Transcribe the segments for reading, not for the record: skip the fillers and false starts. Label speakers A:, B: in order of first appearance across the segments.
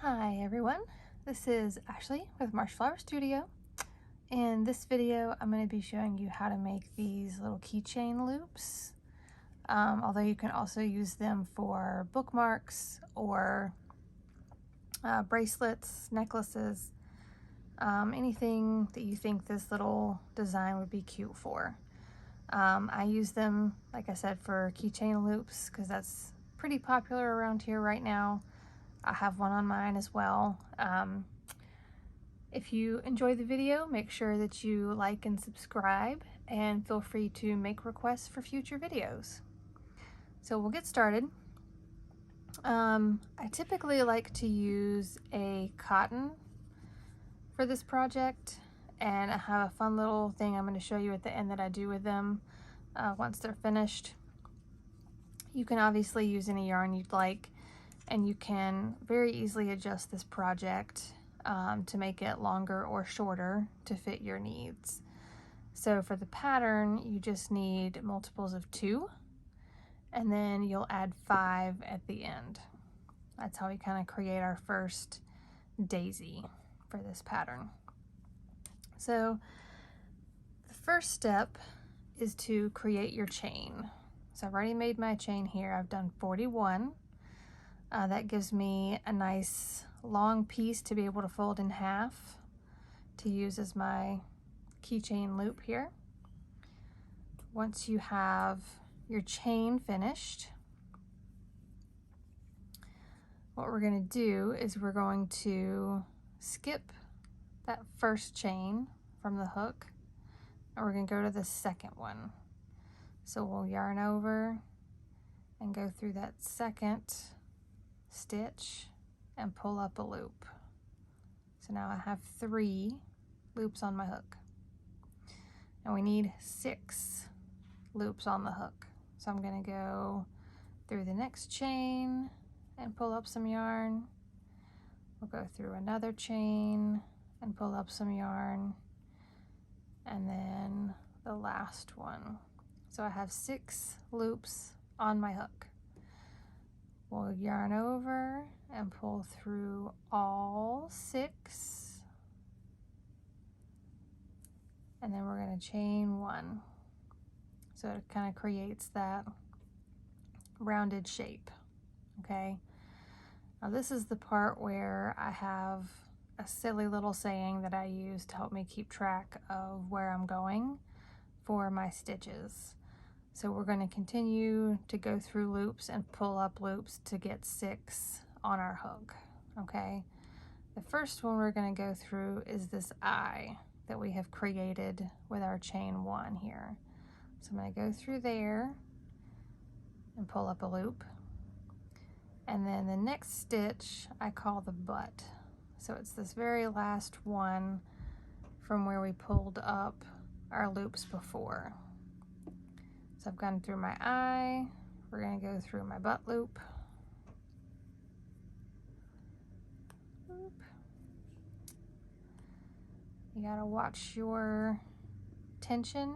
A: Hi everyone, this is Ashley with Marsh Flower Studio. In this video I'm going to be showing you how to make these little keychain loops, although you can also use them for bookmarks or bracelets, necklaces, anything that you think this little design would be cute for. I use them, like I said, for keychain loops because that's pretty popular around here right now. I have one on mine as well. If you enjoy the video, make sure that you like and subscribe, and feel free to make requests for future videos. So we'll get started. I typically like to use a cotton for this project, and I have a fun little thing I'm going to show you at the end that I do with them once they're finished. You can obviously use any yarn you'd like, and you can very easily adjust this project to make it longer or shorter to fit your needs. So for the pattern, you just need multiples of 2, and then you'll add 5 at the end. That's how we kind of create our first daisy for this pattern. So the first step is to create your chain. So I've already made my chain here. I've done 41. That gives me a nice long piece to be able to fold in half to use as my keychain loop here. Once you have your chain finished, what we're going to do is we're going to skip that first chain from the hook, and we're going to go to the second one. So we'll yarn over and go through that second stitch and pull up a loop. So now I have 3 loops on my hook, and we need 6 loops on the hook. So I'm going to go through the next chain and pull up some yarn. We'll go through another chain and pull up some yarn, and then the last one. So I have 6 loops on my hook. We'll yarn over and pull through all 6, and then we're going to chain 1. So it kind of creates that rounded shape. Okay, now this is the part where I have a silly little saying that I use to help me keep track of where I'm going for my stitches. So we're going to continue to go through loops and pull up loops to get 6 on our hook. Okay, the first one we're going to go through is this eye that we have created with our chain 1 here. So I'm going to go through there and pull up a loop, and then the next stitch I call the butt. So it's this very last one from where we pulled up our loops before. So I've gone through my eye, we're going to go through my butt loop. You got to watch your tension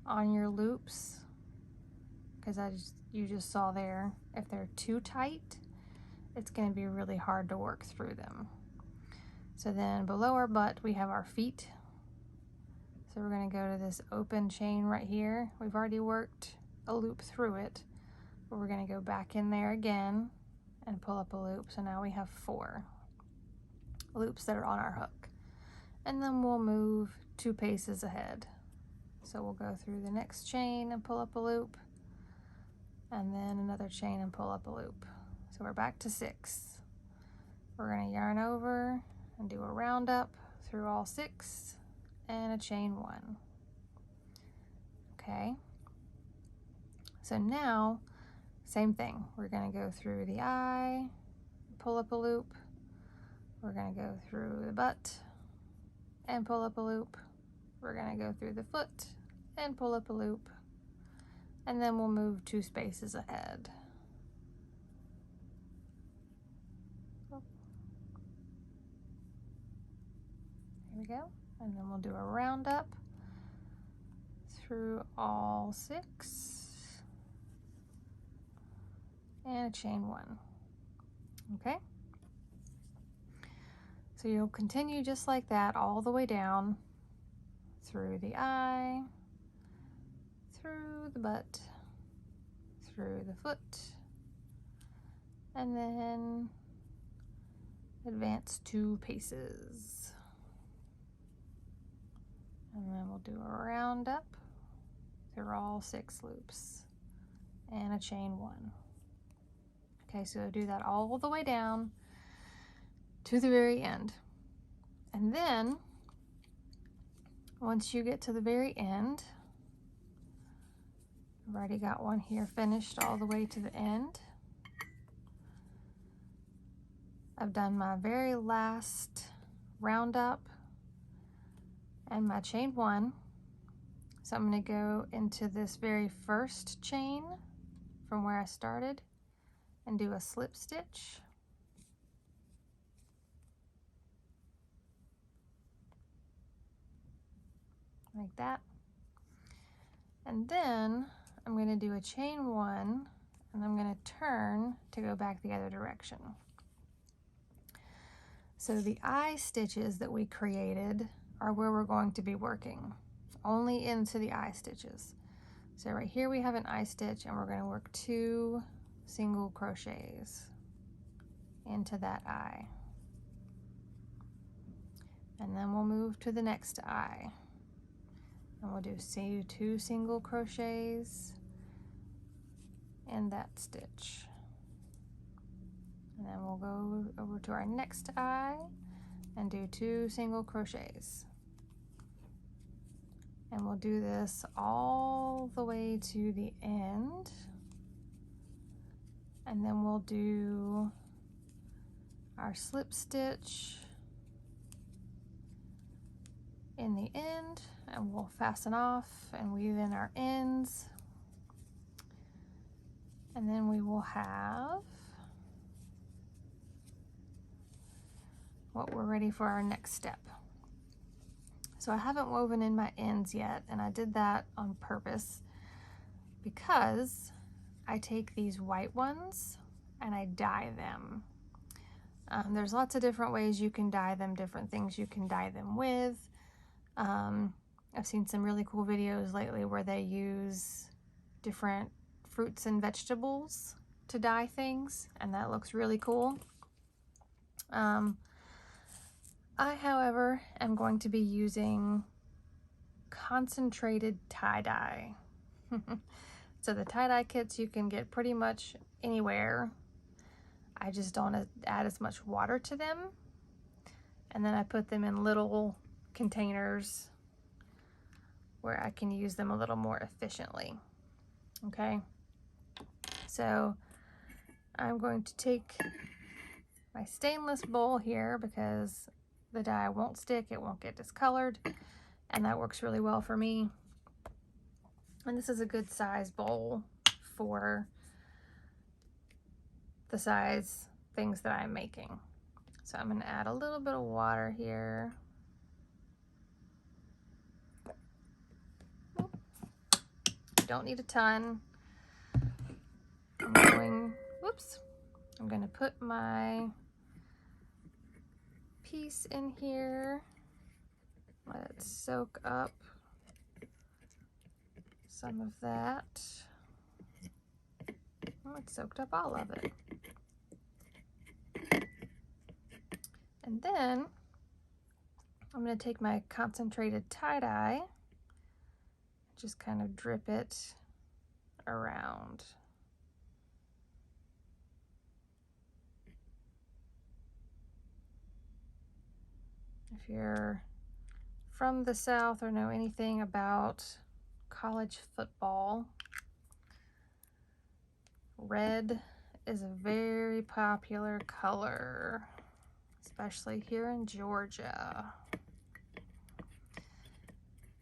A: on your loops, because you just saw there, if they're too tight, it's going to be really hard to work through them. So then below our butt we have our feet. So we're going to go to this open chain right here. We've already worked a loop through it, but we're going to go back in there again and pull up a loop. So now we have 4 loops that are on our hook. And then we'll move 2 paces ahead. So we'll go through the next chain and pull up a loop, and then another chain and pull up a loop. So we're back to 6. We're going to yarn over and do a round up through all 6 and a chain 1. Okay, so now same thing, we're going to go through the eye, pull up a loop, we're going to go through the butt and pull up a loop, we're going to go through the foot and pull up a loop, and then we'll move 2 spaces ahead. Here we go, and then we'll do a round up through all 6 and a chain 1. Okay, So you'll continue just like that all the way down through the eye, through the butt, through the foot, and then advance 2 paces. And then we'll do a round up through all 6 loops and a chain 1. Okay, so do that all the way down to the very end. And then once you get to the very end, I've already got one here finished all the way to the end. I've done my very last round up and my chain 1. So I'm going to go into this very first chain from where I started and do a slip stitch. Like that. And then I'm going to do a chain 1 and I'm going to turn to go back the other direction. So the eye stitches that we created are where we're going to be working, only into the eye stitches. So right here we have an eye stitch and we're going to work 2 single crochets into that eye. And then we'll move to the next eye. And we'll do 2 single crochets in that stitch. And then we'll go over to our next eye and do 2 single crochets. And we'll do this all the way to the end. And then we'll do our slip stitch in the end, and we'll fasten off and weave in our ends. And then we will have what we're ready for our next step. So I haven't woven in my ends yet, and I did that on purpose because I take these white ones and I dye them. There's lots of different ways you can dye them, different things you can dye them with. I've seen some really cool videos lately where they use different fruits and vegetables to dye things, and that looks really cool. I, however, am going to be using concentrated tie-dye. So the tie-dye kits you can get pretty much anywhere. I just don't add as much water to them. And then I put them in little containers where I can use them a little more efficiently. Okay, so I'm going to take my stainless bowl here because the dye won't stick, it won't get discolored, and that works really well for me. And this is a good size bowl for the size things that I'm making. So I'm going to add a little bit of water here. Don't need a ton. I'm going to put my piece in here, let it soak up some of that. Oh, it soaked up all of it. And then I'm going to take my concentrated tie-dye, just kind of drip it around. If you're from the South or know anything about college football, red is a very popular color, especially here in Georgia.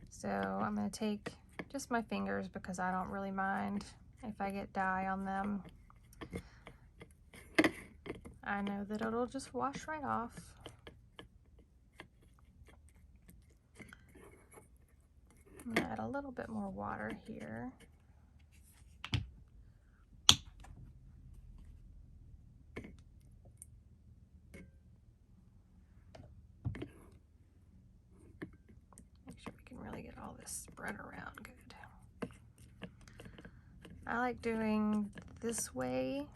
A: So I'm going to take just my fingers because I don't really mind if I get dye on them. I know that it'll just wash right off. I'm going to add a little bit more water here. really get all this spread around good. I like doing this way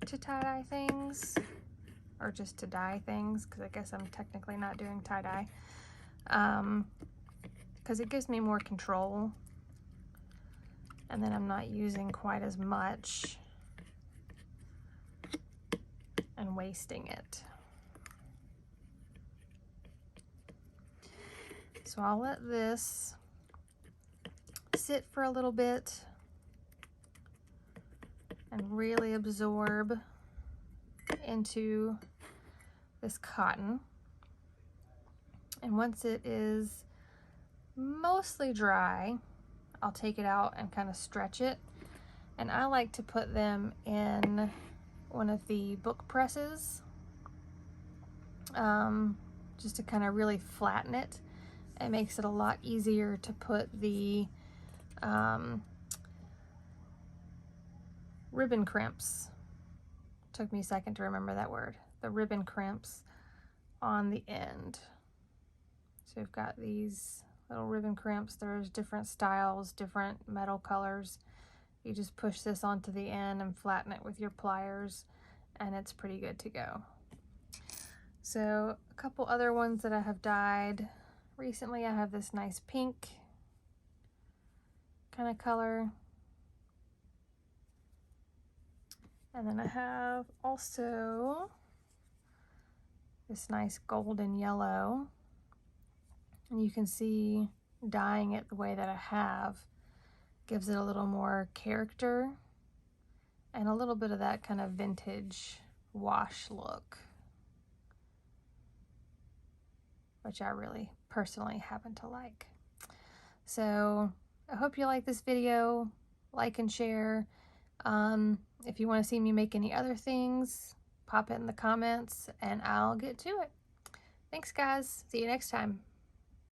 A: to tie-dye things, or just to dye things, because I guess I'm technically not doing tie-dye, because it gives me more control, and then I'm not using quite as much and wasting it. So I'll let this sit for a little bit and really absorb into this cotton. And once it is mostly dry, I'll take it out and kind of stretch it. And I like to put them in one of the book presses, just to kind of really flatten it. It makes it a lot easier to put the ribbon crimps. Took me a second to remember that word. The ribbon crimps on the end. So we've got these little ribbon crimps. There's different styles, different metal colors. You just push this onto the end and flatten it with your pliers, and it's pretty good to go. So a couple other ones that I have dyed recently. I have this nice pink kind of color. And then I have also this nice golden yellow. And you can see dyeing it the way that I have gives it a little more character and a little bit of that kind of vintage wash look, which I really personally happen to like. So I hope you like this video. Like and share. If you want to see me make any other things, pop it in the comments and I'll get to it. Thanks guys. See you next time.